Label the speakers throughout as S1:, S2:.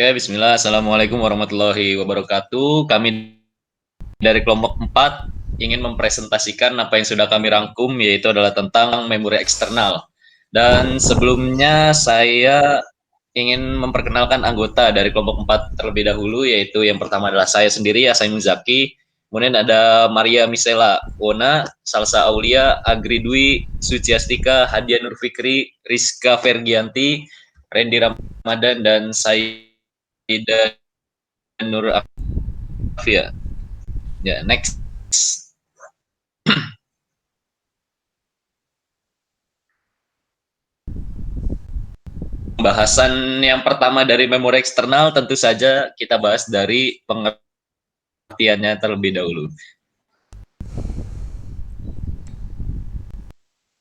S1: Oke, bismillah. Assalamualaikum warahmatullahi wabarakatuh. Kami dari kelompok 4 ingin mempresentasikan apa yang sudah kami rangkum, yaitu adalah tentang memori eksternal. Dan sebelumnya saya ingin memperkenalkan anggota dari kelompok 4 terlebih dahulu, yaitu yang pertama adalah saya sendiri, Asain Muzaki. Kemudian ada Maria Misela Wona, Salsa Aulia, Agri Dwi, Suciastika, Hadia Nur Fikri, Rizka Fergianti, Randy Ramadan, dan Saida Nur Afia. Ya, next. Pembahasan yang pertama dari memori eksternal tentu saja kita bahas dari pengertiannya terlebih dahulu.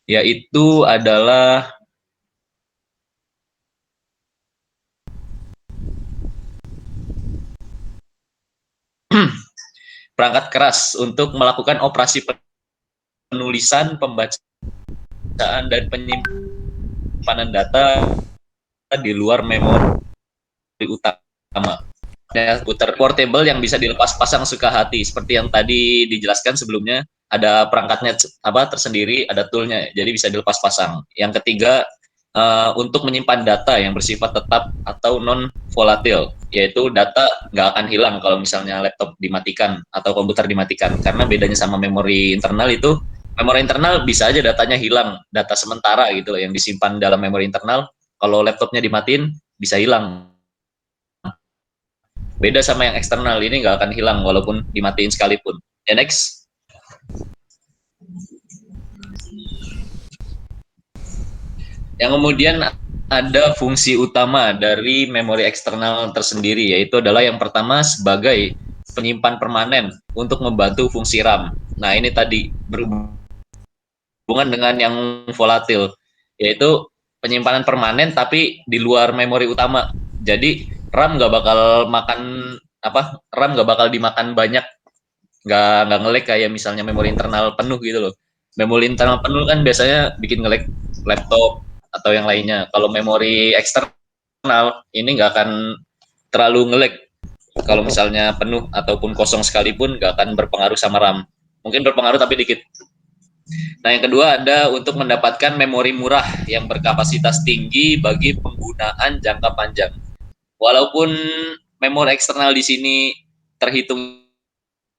S1: Yaitu adalah perangkat keras untuk melakukan operasi penulisan, pembacaan, dan penyimpanan data di luar memori utama. Ya, putar portable yang bisa dilepas pasang suka hati, seperti yang tadi dijelaskan sebelumnya. Ada perangkatnya tersendiri, ada toolnya, jadi bisa dilepas pasang. Yang ketiga, untuk menyimpan data yang bersifat tetap atau non volatil, yaitu data nggak akan hilang kalau misalnya laptop dimatikan atau komputer dimatikan, karena bedanya sama memori internal itu, memori internal bisa aja datanya hilang, data sementara gitu yang disimpan dalam memori internal. Kalau laptopnya dimatiin bisa hilang. Beda sama yang eksternal, ini nggak akan hilang walaupun dimatiin sekalipun. Ya, next. Yang kemudian ada fungsi utama dari memori eksternal tersendiri, yaitu adalah yang pertama sebagai penyimpan permanen untuk membantu fungsi RAM. Nah, ini tadi berhubungan dengan yang volatil, yaitu penyimpanan permanen tapi di luar memori utama. Jadi RAM nggak bakal makan RAM nggak bakal dimakan banyak, nggak ngelek kayak misalnya memori internal penuh gitu loh. Memori internal penuh kan biasanya bikin ngelek laptop atau yang lainnya. Kalau memori eksternal ini nggak akan terlalu ngelek. Kalau misalnya penuh ataupun kosong sekalipun nggak akan berpengaruh sama RAM. Mungkin berpengaruh tapi dikit. Nah, yang kedua ada untuk mendapatkan memori murah yang berkapasitas tinggi bagi penggunaan jangka panjang. Walaupun memori eksternal di sini terhitung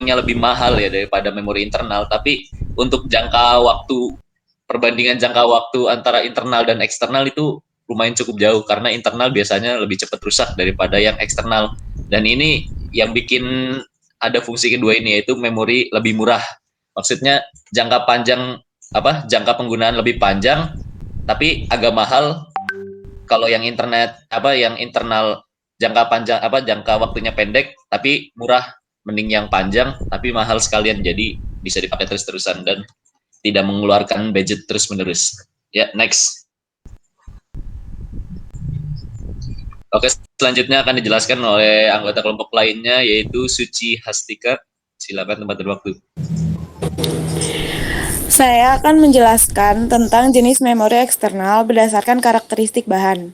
S1: lebih mahal ya daripada memori internal, tapi untuk jangka waktu, perbandingan jangka waktu antara internal dan eksternal itu lumayan cukup jauh, karena internal biasanya lebih cepat rusak daripada yang eksternal. Dan ini yang bikin ada fungsi kedua ini, yaitu memori lebih murah. Maksudnya jangka panjang, jangka penggunaan lebih panjang tapi agak mahal. Kalau yang yang internal jangka panjang, jangka waktunya pendek tapi murah. Mending yang panjang tapi mahal sekalian, jadi bisa dipakai terus-terusan dan tidak mengeluarkan budget terus-menerus. Ya, next. Oke, selanjutnya akan dijelaskan oleh anggota kelompok lainnya, yaitu Suci Hastika. Silakan, tempat dan waktu.
S2: Saya akan menjelaskan tentang jenis memori eksternal berdasarkan karakteristik bahan.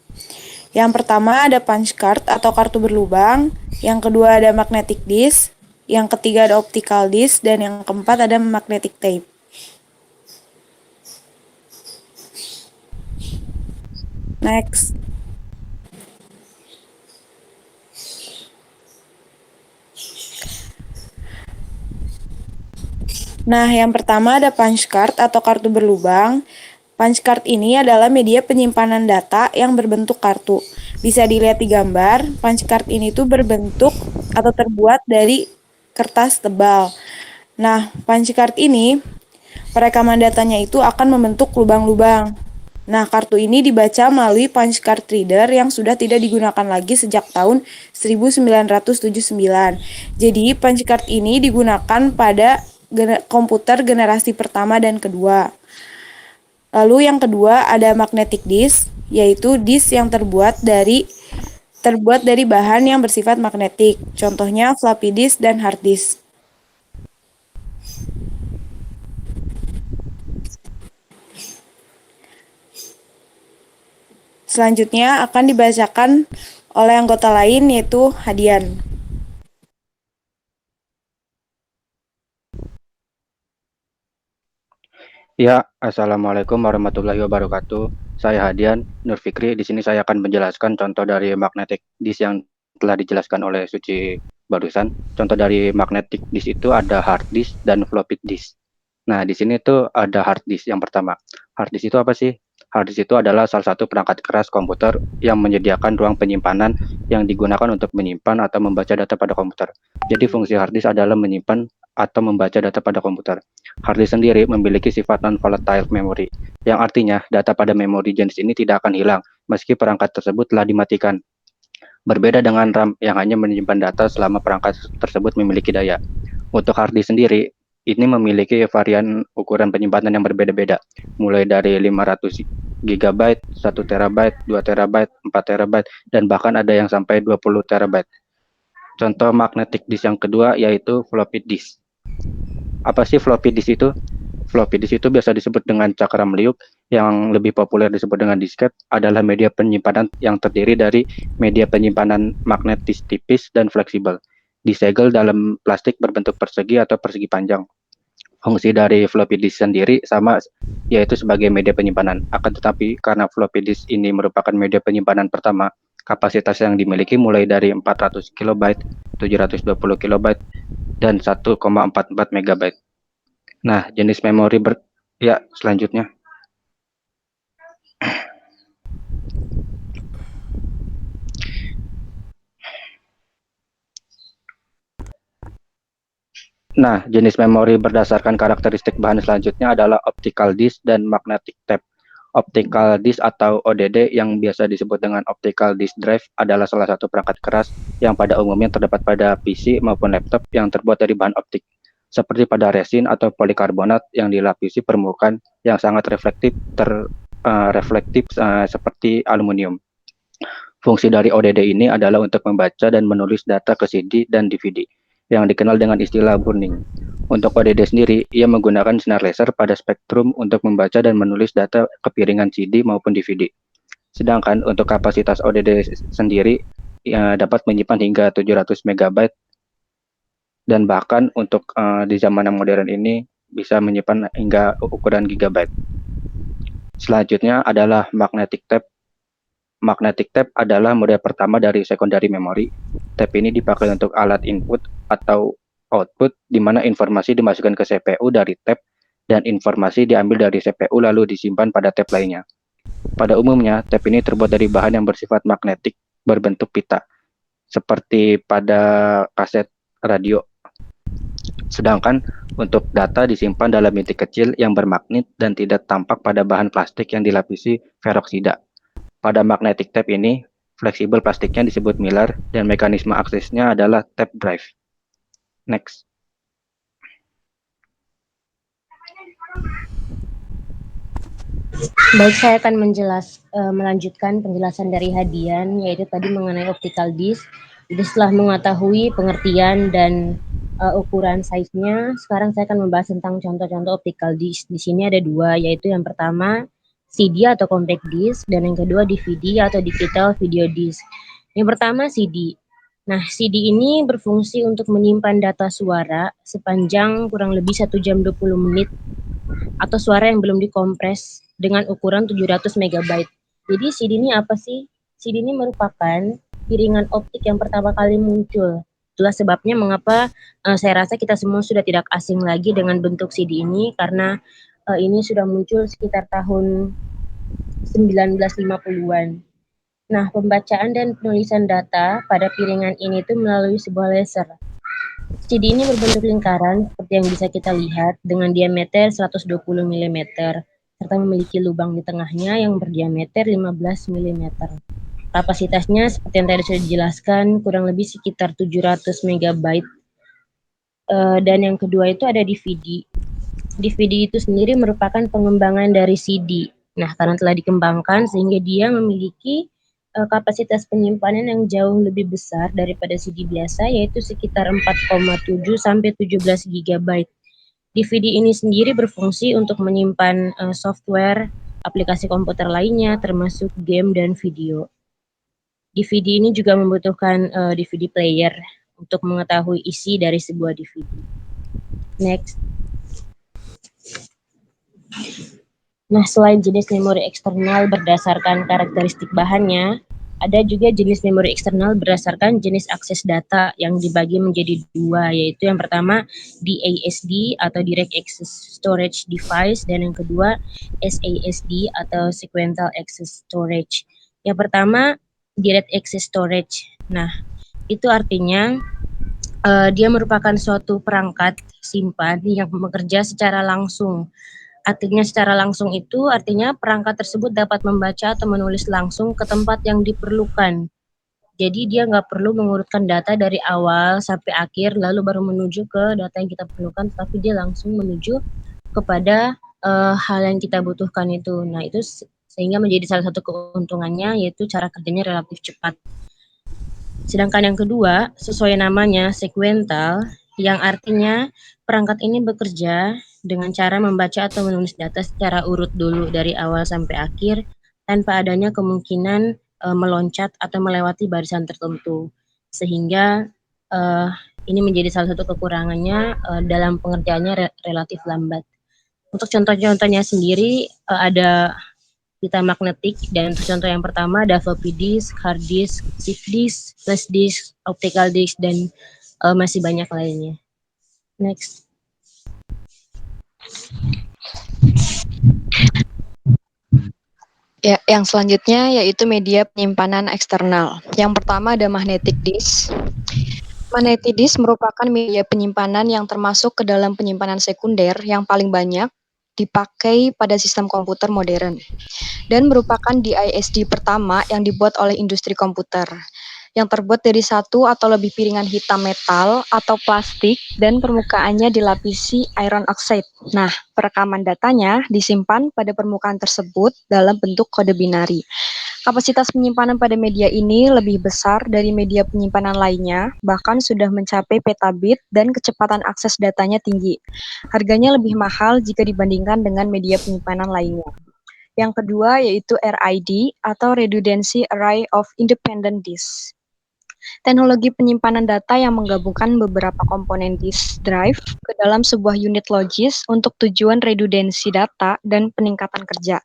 S2: Yang pertama ada punch card atau kartu berlubang, yang kedua ada magnetic disk, yang ketiga ada optical disk, dan yang keempat ada magnetic tape. Next. Nah, yang pertama ada punch card atau kartu berlubang. Punch card ini adalah media penyimpanan data yang berbentuk kartu. Bisa dilihat di gambar, punch card ini tuh berbentuk atau terbuat dari kertas tebal. Nah, punch card ini, perekaman datanya itu akan membentuk lubang-lubang. Nah, kartu ini dibaca melalui punch card reader yang sudah tidak digunakan lagi sejak tahun 1979. Jadi, punch card ini digunakan pada komputer generasi pertama dan kedua. Lalu yang kedua ada magnetic disk, yaitu disk yang terbuat dari bahan yang bersifat magnetik. Contohnya floppy disk dan hard disk. Selanjutnya akan dibacakan oleh anggota lain yaitu Hadian.
S3: Ya, Assalamualaikum warahmatullahi wabarakatuh. Saya Hadian Nur Fikri. Di sini saya akan menjelaskan contoh dari magnetic disk yang telah dijelaskan oleh Suci barusan. Contoh dari magnetic disk itu ada hard disk dan floppy disk. Nah, di sini tuh ada hard disk yang pertama. Hard disk itu apa sih? Hard disk itu adalah salah satu perangkat keras komputer yang menyediakan ruang penyimpanan yang digunakan untuk menyimpan atau membaca data pada komputer. Jadi fungsi hard disk adalah menyimpan atau membaca data pada komputer. Hard disk sendiri memiliki sifat non-volatile memory, yang artinya data pada memori jenis ini tidak akan hilang meski perangkat tersebut telah dimatikan. Berbeda dengan RAM yang hanya menyimpan data selama perangkat tersebut memiliki daya. Untuk hard disk sendiri, ini memiliki varian ukuran penyimpanan yang berbeda-beda, mulai dari 500 GB, 1 TB, 2 TB, 4 TB, dan bahkan ada yang sampai 20 TB. Contoh magnetic disk yang kedua yaitu floppy disk. Apa sih floppy disk itu? Floppy disk itu biasa disebut dengan cakram liuk, yang lebih populer disebut dengan disket, adalah media penyimpanan yang terdiri dari media penyimpanan magnetis tipis dan fleksibel, disegel dalam plastik berbentuk persegi atau persegi panjang. Fungsi dari floppy disk sendiri sama, yaitu sebagai media penyimpanan. Akan tetapi, karena floppy disk ini merupakan media penyimpanan pertama, kapasitas yang dimiliki mulai dari 400 KB, 720 KB, dan 1,44 MB. Nah, jenis memori ya, selanjutnya. Nah, jenis memori berdasarkan karakteristik bahan selanjutnya adalah optical disk dan magnetic tape. Optical disk atau ODD yang biasa disebut dengan optical disk drive adalah salah satu perangkat keras yang pada umumnya terdapat pada PC maupun laptop yang terbuat dari bahan optik, seperti pada resin atau polikarbonat yang dilapisi permukaan yang sangat reflektif seperti aluminium. Fungsi dari ODD ini adalah untuk membaca dan menulis data ke CD dan DVD, yang dikenal dengan istilah burning. Untuk ODD sendiri, ia menggunakan sinar laser pada spektrum untuk membaca dan menulis data ke piringan CD maupun DVD. Sedangkan untuk kapasitas ODD sendiri, ya, dapat menyimpan hingga 700 MB, dan bahkan untuk di zaman yang modern ini bisa menyimpan hingga ukuran gigabyte. Selanjutnya adalah magnetic tape. Magnetic tape adalah model pertama dari secondary memory. Tape ini dipakai untuk alat input atau output, di mana informasi dimasukkan ke CPU dari tape dan informasi diambil dari CPU lalu disimpan pada tape lainnya. Pada umumnya, tape ini terbuat dari bahan yang bersifat magnetik berbentuk pita, seperti pada kaset radio. Sedangkan untuk data disimpan dalam bintik kecil yang bermagnet dan tidak tampak pada bahan plastik yang dilapisi peroksida. Pada magnetic tape ini, fleksibel plastiknya disebut Miller dan mekanisme aksesnya adalah tape drive. Next.
S4: Baik, saya akan melanjutkan penjelasan dari Hadian, yaitu tadi mengenai optical disc. Jadi setelah mengetahui pengertian dan ukuran size-nya, sekarang saya akan membahas tentang contoh-contoh optical disc. Di sini ada dua, yaitu yang pertama CD atau compact disc, dan yang kedua DVD atau digital video disc. Yang pertama CD. Nah, CD ini berfungsi untuk menyimpan data suara sepanjang kurang lebih 1 jam 20 menit atau suara yang belum dikompres dengan ukuran 700 MB. Jadi CD ini apa sih? CD ini merupakan piringan optik yang pertama kali muncul. Itulah sebabnya mengapa saya rasa kita semua sudah tidak asing lagi dengan bentuk CD ini, karena ini sudah muncul sekitar tahun 1950-an. Nah, pembacaan dan penulisan data pada piringan ini itu melalui sebuah laser. CD ini berbentuk lingkaran seperti yang bisa kita lihat dengan diameter 120 mm serta memiliki lubang di tengahnya yang berdiameter 15 mm. Kapasitasnya seperti yang tadi sudah dijelaskan kurang lebih sekitar 700 MB. Dan yang kedua itu ada DVD. DVD itu sendiri merupakan pengembangan dari CD. Nah, karena telah dikembangkan sehingga dia memiliki kapasitas penyimpanan yang jauh lebih besar daripada CD biasa, yaitu sekitar 4,7 sampai 17 GB. DVD ini sendiri berfungsi untuk menyimpan software, aplikasi komputer lainnya, termasuk game dan video. DVD ini juga membutuhkan DVD player untuk mengetahui isi dari sebuah DVD. Next. Nah, selain jenis memori eksternal berdasarkan karakteristik bahannya, ada juga jenis memori eksternal berdasarkan jenis akses data yang dibagi menjadi dua, yaitu yang pertama DASD atau Direct Access Storage Device, dan yang kedua SASD atau Sequential Access Storage. Yang pertama Direct Access Storage. Nah, itu artinya dia merupakan suatu perangkat simpan yang bekerja secara langsung. Artinya secara langsung itu artinya perangkat tersebut dapat membaca atau menulis langsung ke tempat yang diperlukan. Jadi dia nggak perlu mengurutkan data dari awal sampai akhir lalu baru menuju ke data yang kita perlukan, tapi dia langsung menuju kepada hal yang kita butuhkan itu. Nah, itu sehingga menjadi salah satu keuntungannya, yaitu cara kerjanya relatif cepat. Sedangkan yang kedua, sesuai namanya sequential, yang artinya perangkat ini bekerja dengan cara membaca atau menulis data secara urut dulu dari awal sampai akhir tanpa adanya kemungkinan meloncat atau melewati barisan tertentu. Sehingga ini menjadi salah satu kekurangannya dalam pengerjaannya relatif lambat. Untuk contoh-contohnya sendiri ada pita magnetik, dan untuk contoh yang pertama ada floppy disk, hard disk, chip disk, flash disk, optical disk, dan masih banyak lainnya. Next.
S5: Ya, yang selanjutnya yaitu media penyimpanan eksternal. Yang pertama ada magnetic disk. Magnetic disk merupakan media penyimpanan yang termasuk ke dalam penyimpanan sekunder yang paling banyak dipakai pada sistem komputer modern dan merupakan DISD pertama yang dibuat oleh industri komputer yang terbuat dari satu atau lebih piringan hitam metal atau plastik dan permukaannya dilapisi iron oxide. Nah, perekaman datanya disimpan pada permukaan tersebut dalam bentuk kode binari. Kapasitas penyimpanan pada media ini lebih besar dari media penyimpanan lainnya, bahkan sudah mencapai petabit dan kecepatan akses datanya tinggi. Harganya lebih mahal jika dibandingkan dengan media penyimpanan lainnya. Yang kedua yaitu RID atau Redundancy Array of Independent Disk. Teknologi penyimpanan data yang menggabungkan beberapa komponen disk drive ke dalam sebuah unit logis untuk tujuan redundansi data dan peningkatan kerja.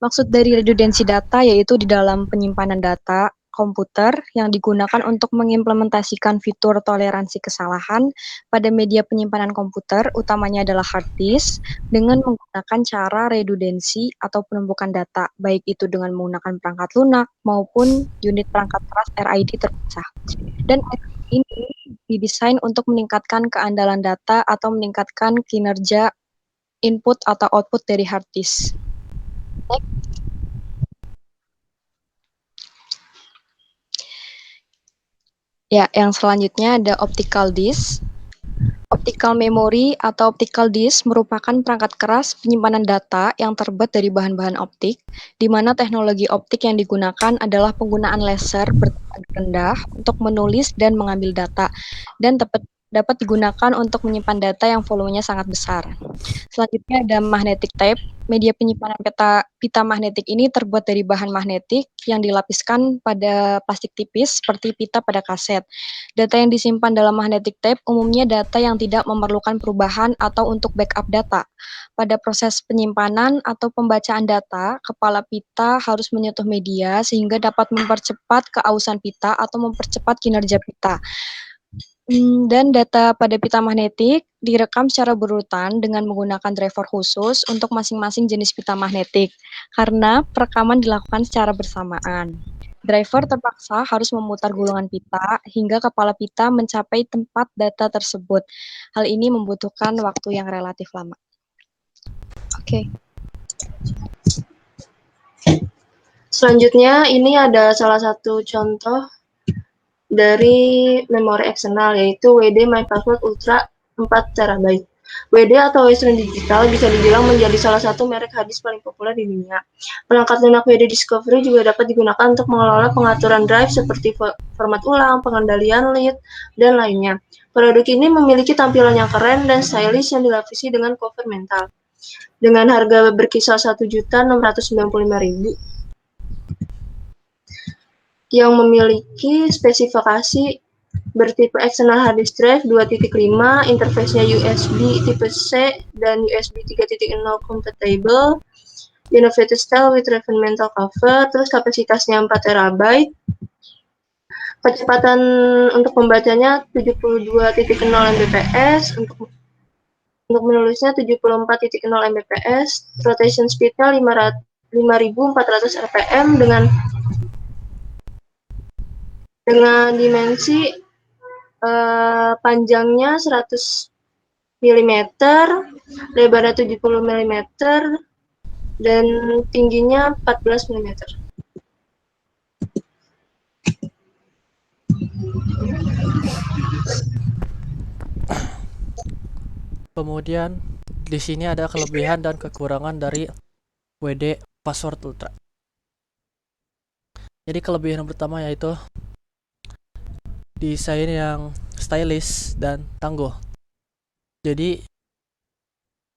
S5: Maksud dari redundansi data yaitu di dalam penyimpanan data komputer yang digunakan untuk mengimplementasikan fitur toleransi kesalahan pada media penyimpanan komputer, utamanya adalah hard disk, dengan menggunakan cara redundansi atau penumpukan data, baik itu dengan menggunakan perangkat lunak maupun unit perangkat keras RID terpisah. Dan ini didesain untuk meningkatkan keandalan data atau meningkatkan kinerja input atau output dari hard disk. Ya, yang selanjutnya ada optical disk. Optical memory atau optical disk merupakan perangkat keras penyimpanan data yang terbuat dari bahan-bahan optik, di mana teknologi optik yang digunakan adalah penggunaan laser bertegangan rendah untuk menulis dan mengambil data, dan dapat digunakan untuk menyimpan data yang volumenya sangat besar. Selanjutnya ada magnetic tape. Media penyimpanan pita magnetik ini terbuat dari bahan magnetik yang dilapiskan pada plastik tipis seperti pita pada kaset. Data yang disimpan dalam magnetic tape umumnya data yang tidak memerlukan perubahan atau untuk backup data. Pada proses penyimpanan atau pembacaan data, kepala pita harus menyentuh media sehingga dapat mempercepat keausan pita atau mempercepat kinerja pita. Dan data pada pita magnetik direkam secara berurutan dengan menggunakan driver khusus untuk masing-masing jenis pita magnetik, karena perekaman dilakukan secara bersamaan. Driver terpaksa harus memutar gulungan pita hingga kepala pita mencapai tempat data tersebut. Hal ini membutuhkan waktu yang relatif lama. Oke.
S6: Selanjutnya, ini ada salah satu contoh dari memori eksternal, yaitu WD MyPassword Ultra 4 TB. WD atau Western Digital bisa dibilang menjadi salah satu merek hard disk paling populer di dunia. Perangkat lunak WD Discovery juga dapat digunakan untuk mengelola pengaturan drive seperti format ulang, pengendalian lead, dan lainnya. Produk ini memiliki tampilan yang keren dan stylish yang dilapisi dengan cover mental. Dengan harga berkisar Rp1.695.000. yang memiliki spesifikasi bertipe external hard disk drive 2.5, interface-nya USB tipe C dan USB 3.0 compatible, innovative style with refinement cover, terus kapasitasnya 4 TB, kecepatan untuk membacanya 72.0 Mbps, untuk menulisnya 74.0 Mbps, rotation speed-nya 5.400 rpm dengan dimensi panjangnya 100 mm, lebarnya 70 mm, dan tingginya 14 mm.
S7: Kemudian di sini ada kelebihan dan kekurangan dari WD Password Ultra. Jadi kelebihan yang pertama yaitu desain yang stylish dan tangguh. Jadi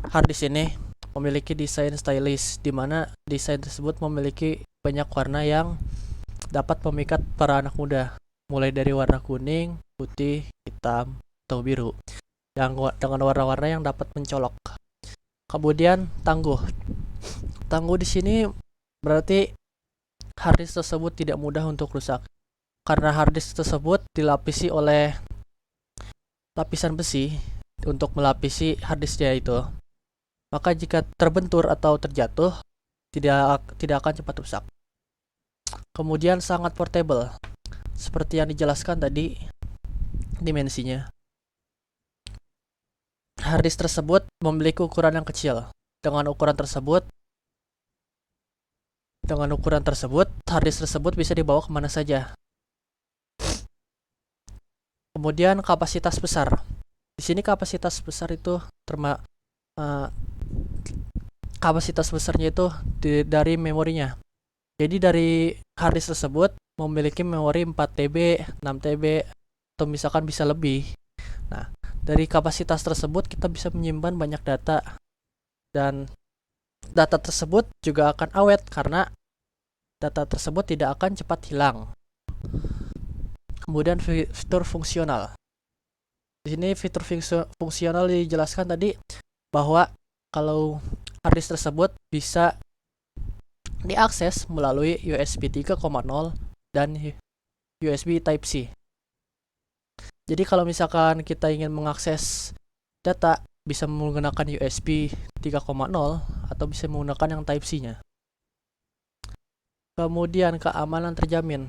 S7: harddisk ini memiliki desain stylish, di mana desain tersebut memiliki banyak warna yang dapat memikat para anak muda, mulai dari warna kuning, putih, hitam, atau biru, yang dengan warna-warna yang dapat mencolok. Kemudian tangguh. Tangguh di sini berarti harddisk tersebut tidak mudah untuk rusak, karena harddisk tersebut dilapisi oleh lapisan besi untuk melapisi harddisknya itu. Maka jika terbentur atau terjatuh, tidak akan cepat rusak. Kemudian sangat portable, seperti yang dijelaskan tadi dimensinya. Harddisk tersebut memiliki ukuran yang kecil. Dengan ukuran tersebut, harddisk tersebut bisa dibawa kemana saja. Kemudian kapasitas besar. Di sini kapasitas besar itu kapasitas besarnya itu dari memorinya. Jadi dari harddisk tersebut memiliki memori 4 TB, 6 TB, atau misalkan bisa lebih. Nah, dari kapasitas tersebut kita bisa menyimpan banyak data, dan data tersebut juga akan awet karena data tersebut tidak akan cepat hilang. Kemudian fitur fungsional. Di sini fitur fungsional dijelaskan tadi bahwa kalau harddisk tersebut bisa diakses melalui USB 3.0 dan USB Type-C. Jadi kalau misalkan kita ingin mengakses data, bisa menggunakan USB 3.0 atau bisa menggunakan yang Type-C-nya. Kemudian keamanan terjamin.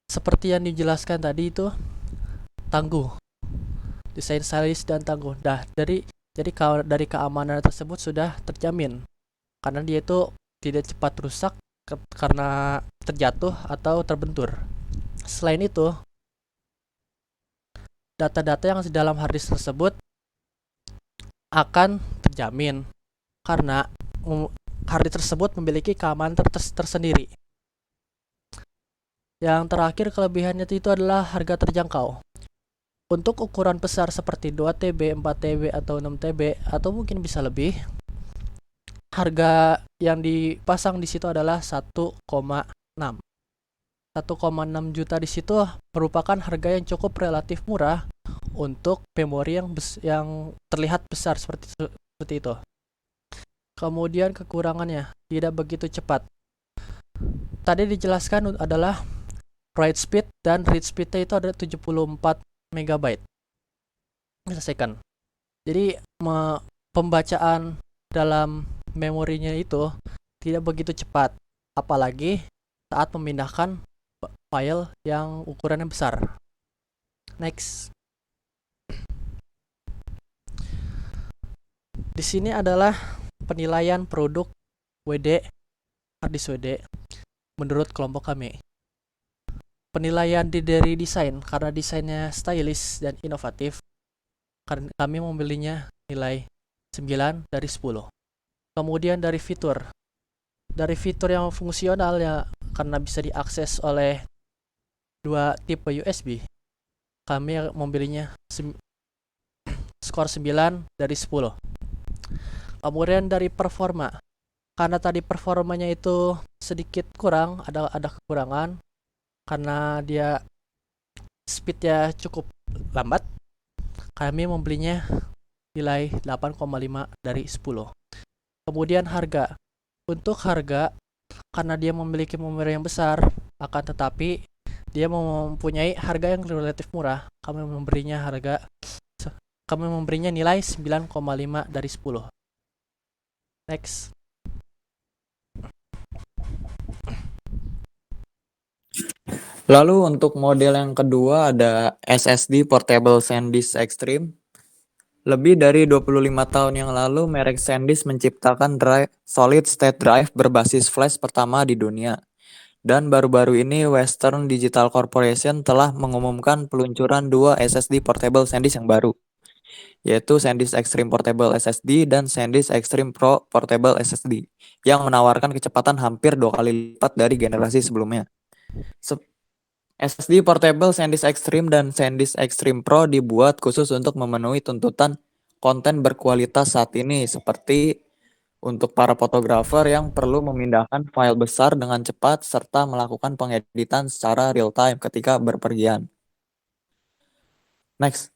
S7: Seperti yang dijelaskan tadi itu tangguh, desain stylish dan tangguh. Dari keamanan tersebut sudah terjamin, karena dia itu tidak cepat rusak karena terjatuh atau terbentur. Selain itu, data-data yang di dalam harddisk tersebut akan terjamin karena harddisk tersebut memiliki keamanan tersendiri. Yang terakhir kelebihannya itu adalah harga terjangkau. Untuk ukuran besar seperti 2 TB, 4 TB, atau 6 TB, atau mungkin bisa lebih, harga yang dipasang di situ adalah 1,6. 1,6 juta di situ merupakan harga yang cukup relatif murah untuk memori yang terlihat besar seperti itu. Kemudian kekurangannya tidak begitu cepat. Tadi dijelaskan adalah write speed dan read speed-nya itu ada 74 MB per second. Jadi pembacaan dalam memorinya itu tidak begitu cepat, apalagi saat memindahkan file yang ukurannya besar. Next. Di sini adalah penilaian produk harddisk WD menurut kelompok kami. Penilaian dari desain, karena desainnya stylish dan inovatif, karena kami membelinya nilai 9 dari 10. Kemudian dari fitur yang fungsional ya, karena bisa diakses oleh dua tipe USB, kami membelinya skor 9 dari 10. Kemudian dari performa karena tadi performanya itu sedikit kurang, ada kekurangan karena dia speednya cukup lambat. Kami membelinya nilai 8,5 dari 10. Kemudian harga. Untuk harga, karena dia memiliki memori yang besar, akan tetapi dia mempunyai harga yang relatif murah. Kami memberinya nilai 9,5 dari 10. Next.
S8: Lalu untuk model yang kedua ada SSD Portable SanDisk Extreme. Lebih dari 25 tahun yang lalu, merek SanDisk menciptakan drive solid state drive berbasis flash pertama di dunia. Dan baru-baru ini Western Digital Corporation telah mengumumkan peluncuran dua SSD Portable SanDisk yang baru, yaitu SanDisk Extreme Portable SSD dan SanDisk Extreme Pro Portable SSD, yang menawarkan kecepatan hampir 2 kali lipat dari generasi sebelumnya. SSD Portable SanDisk Extreme dan SanDisk Extreme Pro dibuat khusus untuk memenuhi tuntutan konten berkualitas saat ini, seperti untuk para fotografer yang perlu memindahkan file besar dengan cepat serta melakukan pengeditan secara real time ketika berpergian. Next.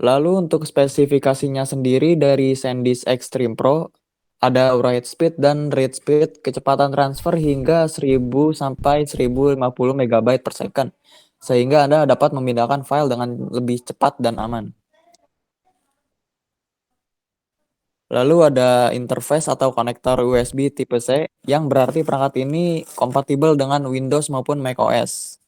S8: Lalu untuk spesifikasinya sendiri dari SanDisk Extreme Pro, ada write speed dan read speed kecepatan transfer hingga 1000 sampai 1050 MB per second, sehingga Anda dapat memindahkan file dengan lebih cepat dan aman. Lalu ada interface atau konektor USB tipe C, yang berarti perangkat ini kompatibel dengan Windows maupun macOS.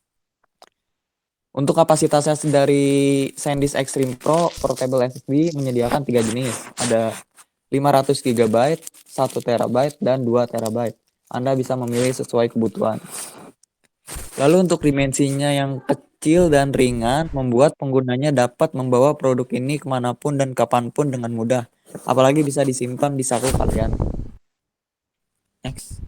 S8: Untuk kapasitasnya dari SanDisk Extreme Pro Portable SSD menyediakan 3 jenis. Ada 500 GB, 1 TB, dan 2 TB. Anda bisa memilih sesuai kebutuhan. Lalu untuk dimensinya yang kecil dan ringan, membuat penggunanya dapat membawa produk ini kemanapun dan kapanpun dengan mudah. Apalagi bisa disimpan di saku kalian. Next.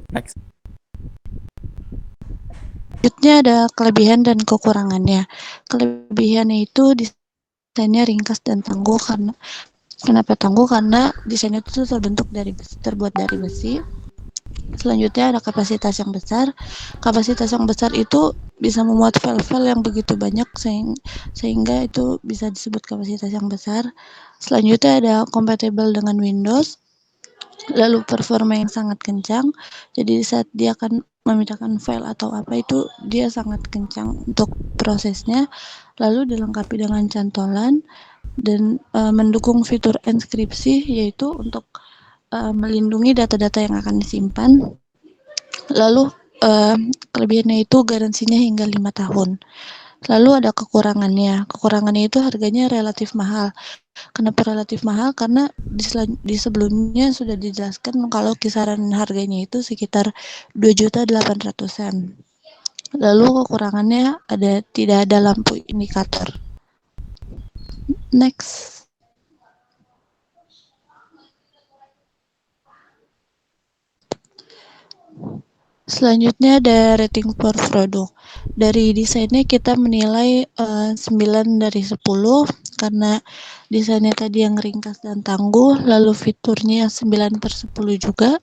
S9: Selanjutnya ada kelebihan dan kekurangannya. Kelebihannya itu desainnya ringkas dan tangguh. Kenapa tangguh? Karena desainnya itu terbuat dari besi. Selanjutnya ada kapasitas yang besar. Kapasitas yang besar itu bisa memuat file-file yang begitu banyak sehingga itu bisa disebut kapasitas yang besar. Selanjutnya ada kompatibel dengan Windows. Lalu performa yang sangat kencang. Jadi saat dia akan memindahkan file atau apa itu dia sangat kencang untuk prosesnya. Lalu dilengkapi dengan cantolan dan mendukung fitur enskripsi, yaitu untuk melindungi data-data yang akan disimpan. Lalu kelebihannya itu garansinya hingga 5 tahun. Lalu ada kekurangannya. Kekurangannya itu harganya relatif mahal. Kenapa relatif mahal? Karena di sebelumnya sudah dijelaskan kalau kisaran harganya itu sekitar 2.800.000. Lalu kekurangannya tidak ada lampu indikator. Next. Selanjutnya ada rating per produk. Dari desainnya kita menilai 9 dari 10 karena desainnya tadi yang ringkas dan tangguh, lalu fiturnya 9/10 juga,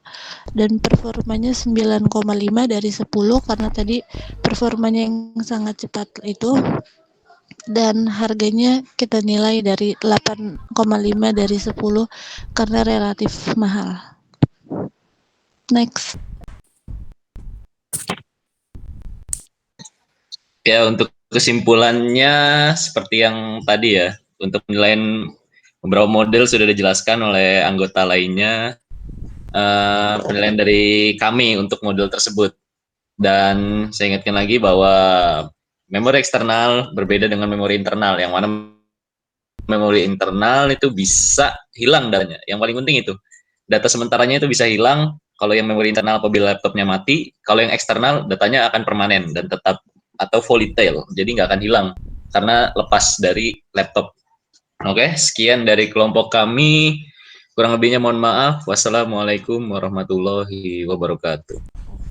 S9: dan performanya 9,5 dari 10 karena tadi performanya yang sangat cepat itu, dan harganya kita nilai dari 8,5 dari 10 karena relatif mahal. Next.
S1: Ya, untuk kesimpulannya seperti yang tadi ya, untuk penilaian beberapa model sudah dijelaskan oleh anggota lainnya. Penilaian dari kami untuk model tersebut. Dan saya ingatkan lagi bahwa memori eksternal berbeda dengan memori internal, yang mana memori internal itu bisa hilang datanya. Yang paling penting itu, data sementaranya itu bisa hilang. Kalau yang memori internal apabila laptopnya mati, kalau yang eksternal datanya akan permanen dan tetap atau volatile, jadi nggak akan hilang karena lepas dari laptop. Oke, sekian dari kelompok kami. Kurang lebihnya mohon maaf. Wassalamualaikum warahmatullahi wabarakatuh.